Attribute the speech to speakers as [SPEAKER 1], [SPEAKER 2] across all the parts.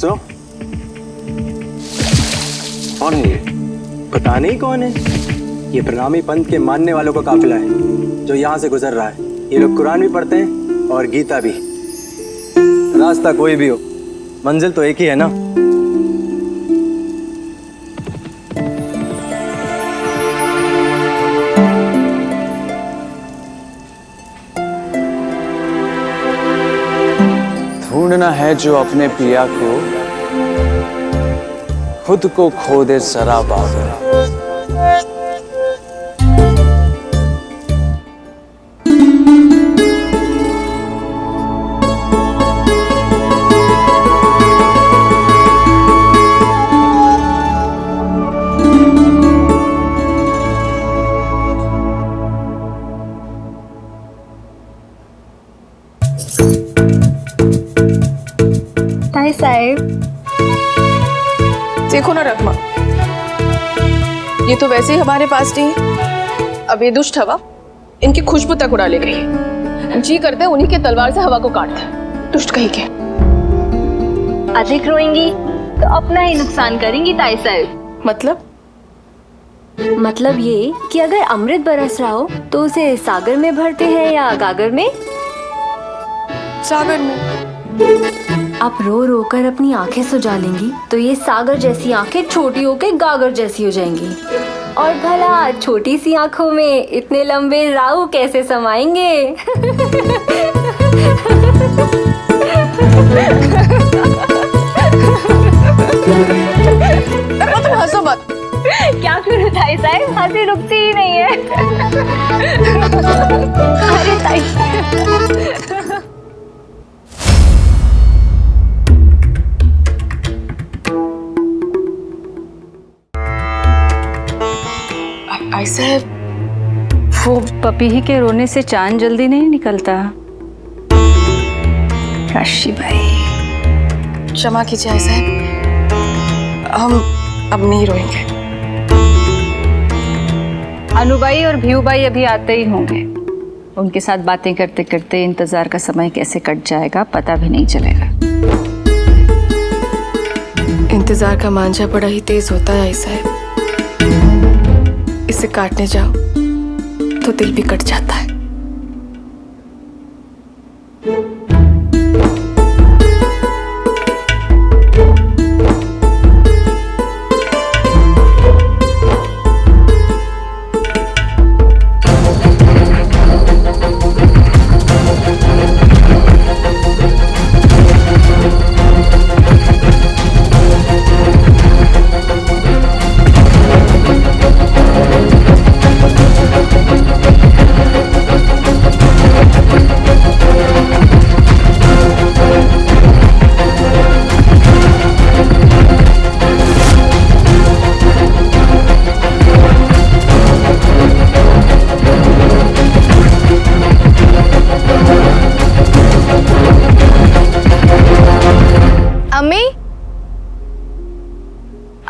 [SPEAKER 1] बच्चों, कौन है ये? पता नहीं कौन है। ये प्रणामी पंथ के मानने वालों का काफिला है जो यहाँ से गुजर रहा है। ये लोग कुरान भी पढ़ते हैं और गीता भी। रास्ता कोई भी हो, मंजिल तो एक ही है ना।
[SPEAKER 2] ढूंढना है जो अपने पिया को, खुद को खो दे जरा बाबर।
[SPEAKER 3] ताई साहब,
[SPEAKER 4] देखो ना रकमा, ये तो वैसे ही हमारे पास नहीं। अब ये दुष्ट हवा इनकी खुशबू तक उड़ा ले गई है। जी करते उन्हीं के तलवार से हवा को काट दे। दुष्ट कहीं के।
[SPEAKER 3] अधिक रोएंगी तो अपना ही नुकसान करेंगी ताई साहब। मतलब ये कि अगर अमृत बरस रहा हो तो उसे सागर में भरते हैं या गागर में?
[SPEAKER 4] सागर में।
[SPEAKER 3] आप रो रो कर अपनी आंखें सुजा लेंगी तो ये सागर जैसी आंखें छोटी होकर गागर जैसी हो जाएंगी। और भला छोटी सी आंखों में इतने लंबे राहु कैसे समाएंगे?
[SPEAKER 4] तुम हंसो मत।
[SPEAKER 3] क्या करूं ताई साहब, हंसी रुकती ही नहीं है। अरे ताई
[SPEAKER 4] ऐसे वो
[SPEAKER 5] पपीही के रोने से चांद जल्दी नहीं निकलता। काशी भाई,
[SPEAKER 4] क्षमा कीजिए साहब, हम अब नहीं रोएंगे।
[SPEAKER 5] अनुबाई और भीऊबाई अभी आते ही होंगे। उनके साथ बातें करते करते इंतजार का समय कैसे कट जाएगा पता भी नहीं चलेगा।
[SPEAKER 4] इंतजार का मांझा बड़ा ही तेज होता है साहब। इसे काटने जाओ तो दिल भी कट जाता है।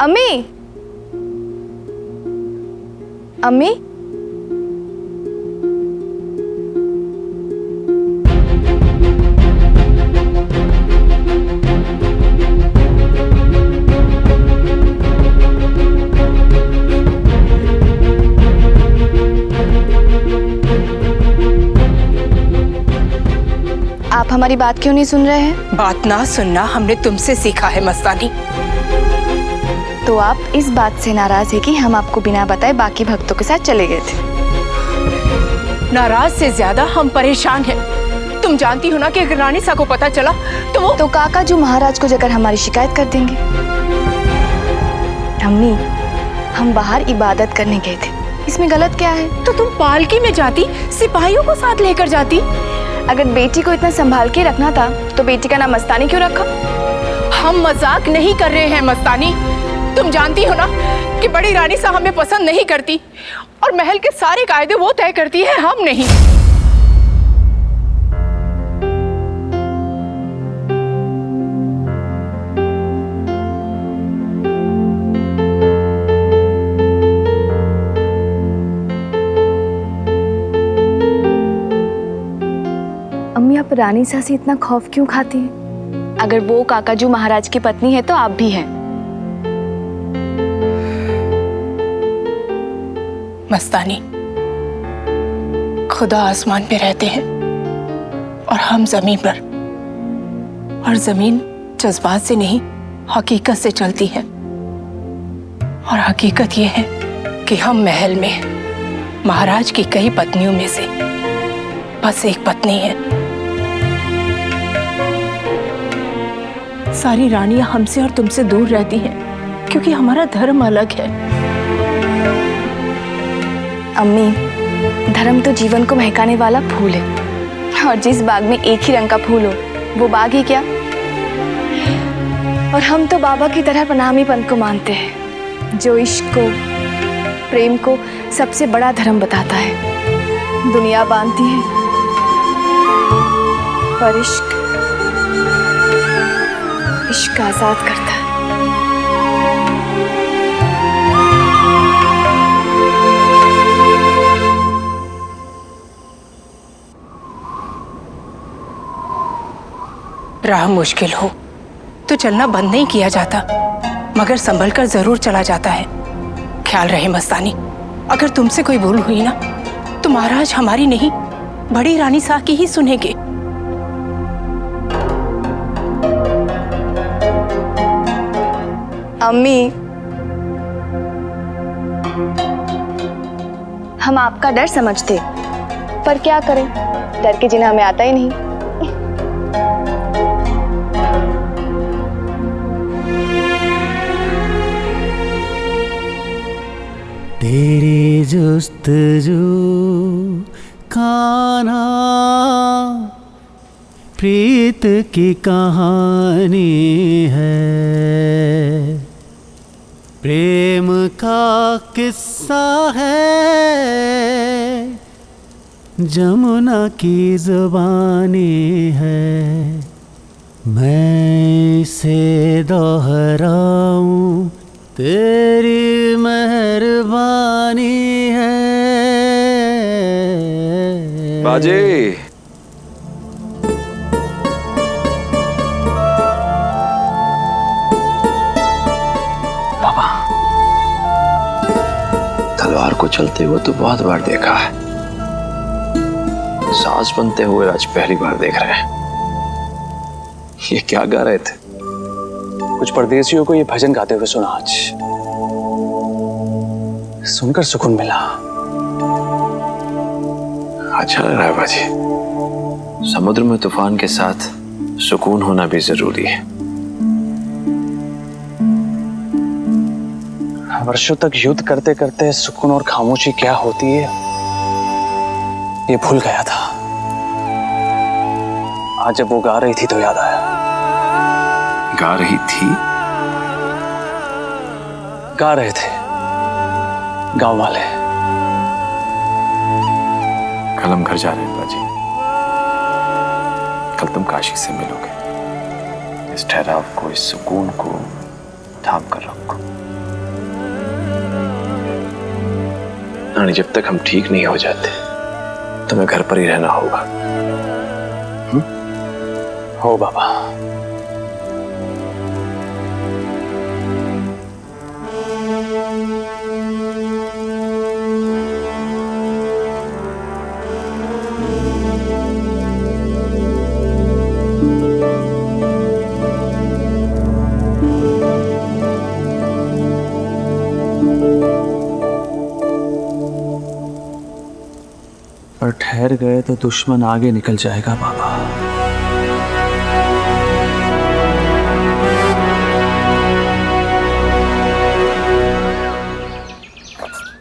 [SPEAKER 4] अम्मी, अम्मी, आप हमारी बात क्यों नहीं सुन रहे हैं?
[SPEAKER 6] बात ना सुनना हमने तुमसे सीखा है मस्तानी।
[SPEAKER 4] तो आप इस बात से नाराज है कि हम आपको बिना बताए बाकी भक्तों के साथ चले गए थे?
[SPEAKER 6] नाराज से ज्यादा हम परेशान हैं। तुम जानती हो ना कि अगर रानी सा को पता चला तो वो
[SPEAKER 4] तो काका जो महाराज को जाकर हमारी शिकायत कर देंगे। अम्मी, हम बाहर इबादत करने गए थे, इसमें गलत क्या है?
[SPEAKER 6] तो तुम पालकी में जाती, सिपाहियों को साथ लेकर जाती।
[SPEAKER 4] अगर बेटी को इतना संभाल के रखना था तो बेटी का नाम मस्तानी क्यों रखा?
[SPEAKER 6] हम मजाक नहीं कर रहे हैं मस्तानी। तुम जानती हो ना कि बड़ी रानी सा हमें पसंद नहीं करती और महल के सारे कायदे वो तय करती है, हम नहीं।
[SPEAKER 4] अम्मी, आप रानी सा से इतना खौफ क्यों खाती हैं?
[SPEAKER 7] अगर वो काकाजू महाराज की पत्नी है तो आप भी हैं।
[SPEAKER 6] मस्तानी, खुदा आसमान पे रहते हैं और हम जमीन पर, और जमीन जज्बात से नहीं हकीकत से चलती है। और हकीकत ये है कि हम महल में महाराज की कई पत्नियों में से बस एक पत्नी है। सारी रानियां हमसे और तुमसे दूर रहती हैं क्योंकि हमारा धर्म अलग है।
[SPEAKER 7] अम्मी, धर्म तो जीवन को महकाने वाला फूल है, और जिस बाग में एक ही रंग का फूल हो वो बाग ही क्या। और हम तो बाबा की तरह पनामी पंथ को मानते हैं, जो इश्क को, प्रेम को सबसे बड़ा धर्म बताता है। दुनिया बांधती है पर इश्क आजाद करता है।
[SPEAKER 6] राह मुश्किल हो तो चलना बंद नहीं किया जाता, मगर संभल कर जरूर चला जाता है। ख्याल रहे मस्तानी, अगर तुमसे कोई भूल हुई ना तो महाराज हमारी नहीं, बड़ी रानी साह की ही सुनेंगे।
[SPEAKER 7] अम्मी, हम आपका डर समझते, पर क्या करें, डर के जिन्हें हमें आता ही नहीं।
[SPEAKER 8] तेरी जुस्तजू खाना प्रीत की कहानी है, प्रेम का किस्सा है, जमुना की जुबानी है। मैं इसे दोहराऊं, तेरी मेहरबानी है।
[SPEAKER 2] बाजी,
[SPEAKER 9] पापा, तलवार को चलते हुए तो बहुत बार देखा है, सास बनते हुए आज पहली बार देख रहे हैं। ये क्या गा रहे थे?
[SPEAKER 1] कुछ परदेसियों को ये भजन गाते हुए सुना आज, सुनकर सुकून मिला।
[SPEAKER 9] अच्छा लग रहा है बाजी। समुद्र में तूफान के साथ सुकून होना भी जरूरी है।
[SPEAKER 1] वर्षों तक युद्ध करते करते सुकून और खामोशी क्या होती है ये भूल गया था। आज जब वो गा रही थी तो याद आया।
[SPEAKER 9] गा रही थी?
[SPEAKER 1] गा रहे थे गांव वाले।
[SPEAKER 9] कल हम घर जा रहे हैं बाजी। कल तुम काशी से मिलोगे। इस ठहराव को, इस सुकून को थाम कर रखो। रानी, जब तक हम ठीक नहीं हो जाते तुम्हें घर पर ही रहना होगा।
[SPEAKER 1] हो बाबा।
[SPEAKER 2] पर ठहर गए तो दुश्मन आगे निकल जाएगा बाबा।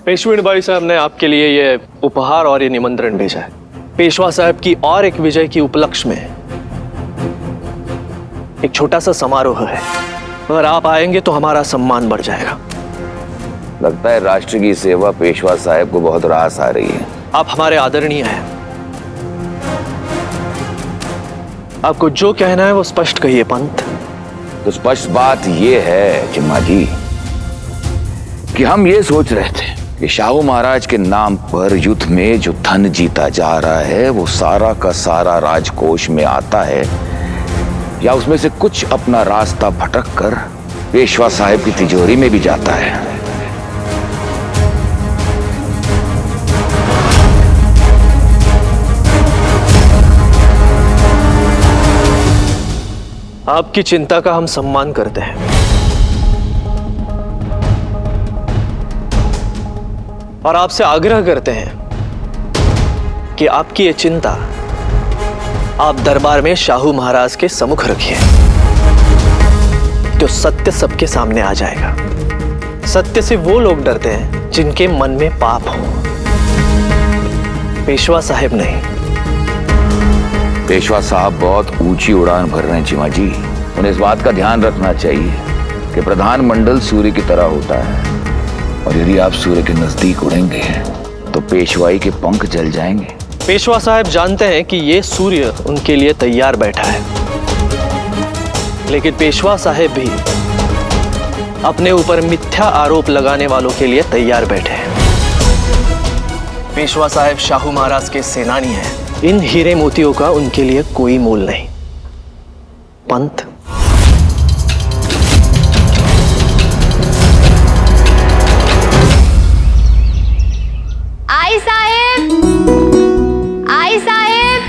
[SPEAKER 10] पेशवेण भाई साहब ने आपके लिए ये उपहार और ये निमंत्रण भेजा है। पेशवा साहब की और एक विजय की उपलक्ष्य में एक छोटा सा समारोह है। अगर आप आएंगे तो हमारा सम्मान बढ़ जाएगा।
[SPEAKER 11] लगता है राष्ट्र की सेवा पेशवा साहब को बहुत रास आ रही है।
[SPEAKER 10] आप हमारे आदरणीय हैं। आपको जो कहना है वो स्पष्ट कहिए पंत।
[SPEAKER 11] तो स्पष्ट बात ये है चिम्मा जी कि हम ये सोच रहे थे कि शाहू महाराज के नाम पर युद्ध में जो धन जीता जा रहा है वो सारा का सारा राजकोष में आता है या उसमें से कुछ अपना रास्ता भटक कर पेशवा साहब की तिजोरी में भी जाता है।
[SPEAKER 10] आपकी चिंता का हम सम्मान करते हैं और आपसे आग्रह करते हैं कि आपकी ये चिंता आप दरबार में शाहू महाराज के सम्मुख रखिए, तो सत्य सबके सामने आ जाएगा। सत्य से वो लोग डरते हैं जिनके मन में पाप हो, पेशवा साहब नहीं।
[SPEAKER 11] पेशवा साहब बहुत ऊंची उड़ान भर रहे हैं चिमा जी। उन्हें इस बात का ध्यान रखना चाहिए कि प्रधानमंडल सूर्य की तरह होता है और यदि आप सूर्य के नजदीक उड़ेंगे तो पेशवाई के पंख जल जाएंगे।
[SPEAKER 10] पेशवा साहब जानते हैं कि ये सूर्य उनके लिए तैयार बैठा है, लेकिन पेशवा साहब भी अपने ऊपर मिथ्या आरोप लगाने वालों के लिए तैयार बैठे हैं। पेशवा साहब शाहू महाराज के सेनानी हैं। इन हीरे मोतियों का उनके लिए कोई मोल नहीं। पंत,
[SPEAKER 3] आई साहेब, आई साहेब।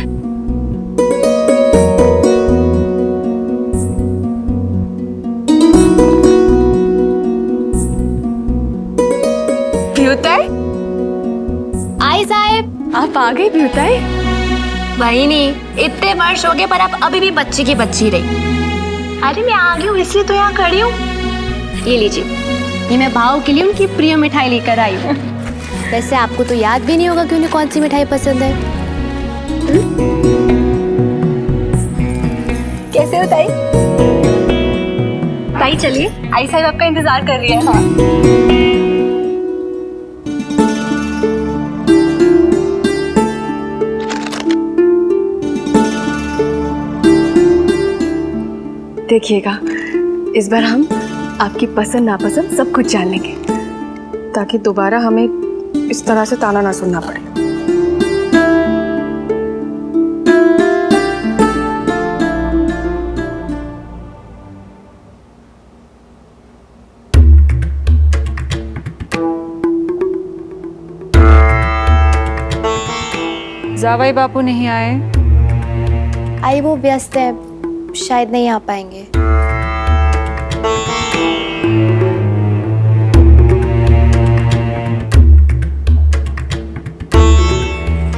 [SPEAKER 7] भ्यूताई,
[SPEAKER 3] आई साहेब।
[SPEAKER 7] आप आ गई भ्यूताई?
[SPEAKER 3] वही नहीं, इतने वर्ष हो गए पर आप अभी भी बच्ची की बच्ची रही। अरे मैं आ गई हूँ इसलिए तो यहाँ खड़ी हूँ। ये लीजिए, ये मैं भाव के लिए उनकी प्रिय मिठाई लेकर आई हूँ। वैसे आपको तो याद भी नहीं होगा कि उन्हें कौन सी मिठाई पसंद है। कैसे हो ताई? ताई चलिए, आई साहब आपका इंतजार कर रही है। हाँ।
[SPEAKER 7] देखिएगा, इस बार हम आपकी पसंद नापसंद सब कुछ जान लेंगे, ताकि दोबारा हमें इस तरह से ताना ना सुनना पड़े।
[SPEAKER 5] जावाई बापू नहीं आए?
[SPEAKER 3] आई वो व्यस्त है, शायद नहीं आ पाएंगे।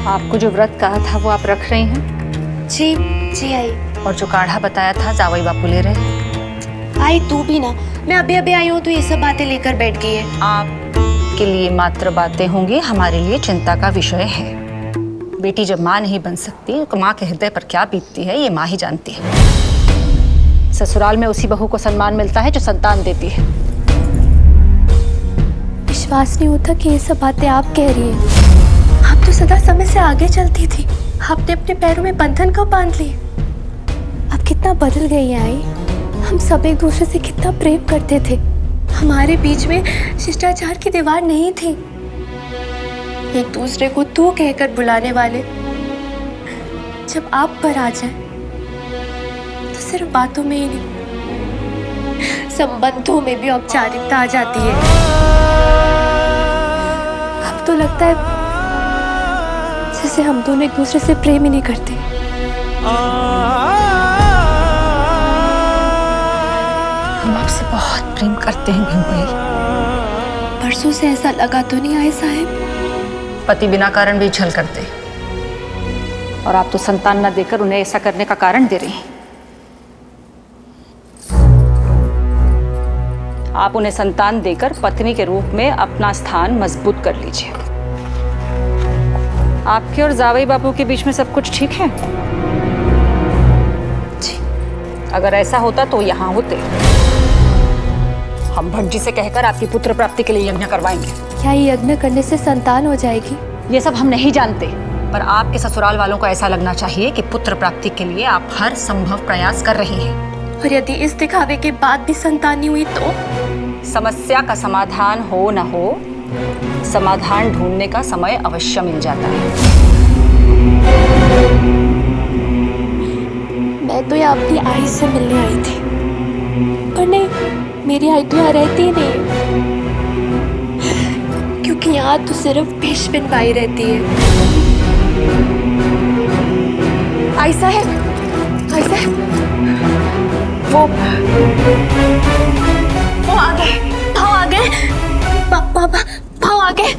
[SPEAKER 5] आपको जो व्रत कहा था वो आप रख रही हैं?
[SPEAKER 3] जी जी आई।
[SPEAKER 5] और जो काढ़ा बताया था जावाई बापू ले रहे हैं?
[SPEAKER 3] आई तू भी ना, मैं अभी अभी आई हूँ तो ये सब बातें लेकर बैठ गई है।
[SPEAKER 5] आपके लिए मात्र बातें होंगी, हमारे लिए चिंता का विषय है। बेटी जब माँ नहीं बन सकती तो माँ के हृदय पर क्या बीतती है ये माँ ही जानती है। ससुराल में उसी बहू को सम्मान मिलता है जो संतान देती है।
[SPEAKER 3] विश्वास नहीं होता कि ये सब बातें आप कह रही हैं। आप तो सदा समय से आगे चलती थी, आपने अपने पैरों में बंधन कब बांध लिए? अब कितना बदल गई है आई। हम सब एक दूसरे से कितना प्रेम करते थे, हमारे बीच में शिष्टाचार की दीवार नहीं थी। एक दूसरे को तू कहकर बुलाने वाले जब आप पर आ जाए तो सिर्फ बातों में ही नहीं, संबंधों में भी औपचारिकता आ जाती है। अब तो लगता है जैसे हम दोनों एक दूसरे से प्रेम ही नहीं करते।
[SPEAKER 5] हम आपसे बहुत प्रेम करते हैं भीम भाई।
[SPEAKER 3] परसों से ऐसा लगा तो नहीं आए साहब?
[SPEAKER 5] पति बिना कारण भी छल करते, और आप तो संतान न देकर उन्हें ऐसा करने का कारण दे रही हैं। आप उन्हें संतान देकर पत्नी के रूप में अपना स्थान मजबूत कर लीजिए। आपके और जावई बापू के बीच में सब कुछ ठीक है? जी, अगर ऐसा होता तो यहाँ होते। हम भट्ट जी से कहकर आपकी पुत्र प्राप्ति के लिए यज्ञ करवाएंगे।
[SPEAKER 3] क्या ये यज्ञ करने से संतान हो जाएगी?
[SPEAKER 5] ये सब हम नहीं जानते, पर आपके ससुराल वालों को ऐसा लगना चाहिए कि पुत्र प्राप्ति के लिए आप हर संभव प्रयास कर रही हैं।
[SPEAKER 3] और यदि इस दिखावे के बाद भी संतान नहीं हुई तो?
[SPEAKER 5] समस्या का समाधान हो न हो, समाधान ढूंढने का समय अवश्य मिल जाता है।
[SPEAKER 3] मैं तो यहाँ अपनी आई से मिलने आई थी, पर नहीं, मेरी आई तो यहाँ रहती ही नहीं, क्योंकि यहाँ तो सिर्फ पेशविन बाई रहती है।
[SPEAKER 7] आई साहब, वो आ गए, भाव आ गए, भाव आ गए।